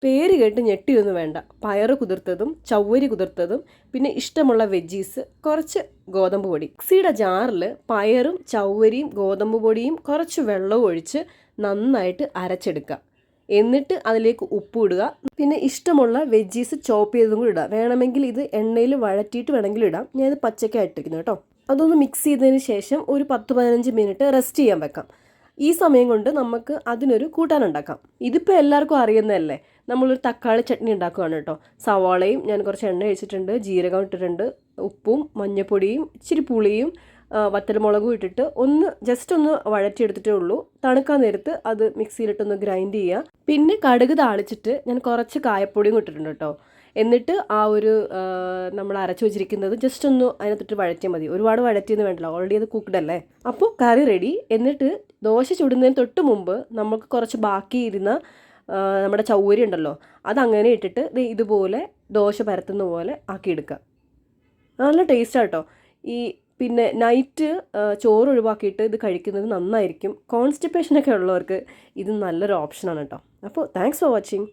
പേര് കേട്ട് ഞെട്ടിയൊന്നും വേണ്ട. പയറ് കുതിർത്തതും ചവ്വരി കുതിർത്തതും പിന്നെ ഇഷ്ടമുള്ള വെജീസ്, കുറച്ച് ഗോതമ്പ് പൊടി. മിക്സിയുടെ ജാറിൽ പയറും ചവ്വരിയും ഗോതമ്പ് പൊടിയും കുറച്ച് വെള്ളവും ഒഴിച്ച് നന്നായിട്ട് അരച്ചെടുക്കുക. എന്നിട്ട് അതിലേക്ക് ഉപ്പ് ഇടുക. പിന്നെ ഇഷ്ടമുള്ള വെജീസ് ചോപ്പ് ചെയ്തതും കൂടി ഇടുക. വേണമെങ്കിൽ ഇത് എണ്ണയിൽ വഴറ്റിയിട്ട് വേണമെങ്കിലും ഇടാം. ഞാനിത് പച്ചക്കായിട്ടിരിക്കുന്നു കേട്ടോ. അതൊന്ന് മിക്സ് ചെയ്തതിന് ശേഷം ഒരു 10-15 മിനിറ്റ് റെസ്റ്റ് ചെയ്യാൻ വെക്കാം. ഈ സമയം കൊണ്ട് നമുക്ക് അതിനൊരു കൂട്ടാനുണ്ടാക്കാം. ഇതിപ്പോൾ എല്ലാവർക്കും അറിയുന്നതല്ലേ. നമ്മളൊരു തക്കാളി ചട്നി ഉണ്ടാക്കുകയാണ് കേട്ടോ. സവാളയും ഞാൻ കുറച്ച് എണ്ണ ഒഴിച്ചിട്ടുണ്ട്, ജീരകം ഇട്ടിട്ടുണ്ട്, ഉപ്പും മഞ്ഞൾപ്പൊടിയും ഇച്ചിരി പുളിയും വറ്റൽമുളകും ഇട്ടിട്ട് ജസ്റ്റ് ഒന്ന് വഴറ്റിയെടുത്തിട്ടേ ഉള്ളൂ. തണുക്കാൻ നേരത്ത് അത് മിക്സിയിലിട്ടൊന്ന് ഗ്രൈൻഡ് ചെയ്യുക. പിന്നെ കടുക് താളിച്ചിട്ട് ഞാൻ കുറച്ച് കായപ്പൊടിയും ഇട്ടിട്ടുണ്ട് കേട്ടോ. എന്നിട്ട് നമ്മൾ അരച്ചു വെച്ചിരിക്കുന്നത് ജസ്റ്റ് ഒന്ന് അതിനകത്തിട്ട് വഴറ്റിയാൽ മതി. ഒരുപാട് വഴറ്റിയൊന്നും വേണ്ടല്ലോ, ഓൾറെഡി അത് കുക്ക്ഡ് അല്ലേ. അപ്പോൾ കറി റെഡി. എന്നിട്ട് ദോശ ചുടുന്നതിന് തൊട്ട് മുമ്പ് നമുക്ക് കുറച്ച് ബാക്കിയിരുന്ന നമ്മുടെ ചവ്വരി ഉണ്ടല്ലോ, അതങ്ങനെ ഇട്ടിട്ട് ഇതുപോലെ ദോശ പരത്തുന്ന പോലെ ആക്കിയെടുക്കുക. നല്ല ടേസ്റ്റാണ് കേട്ടോ. പിന്നെ നൈറ്റ് ചോറ് ഒഴിവാക്കിയിട്ട് ഇത് കഴിക്കുന്നത് നന്നായിരിക്കും. കോൺസ്റ്റിപ്പേഷനൊക്കെ ഉള്ളവർക്ക് ഇത് നല്ലൊരു ഓപ്ഷനാണ് കേട്ടോ. അപ്പോൾ താങ്ക്സ് ഫോർ വാച്ചിങ്.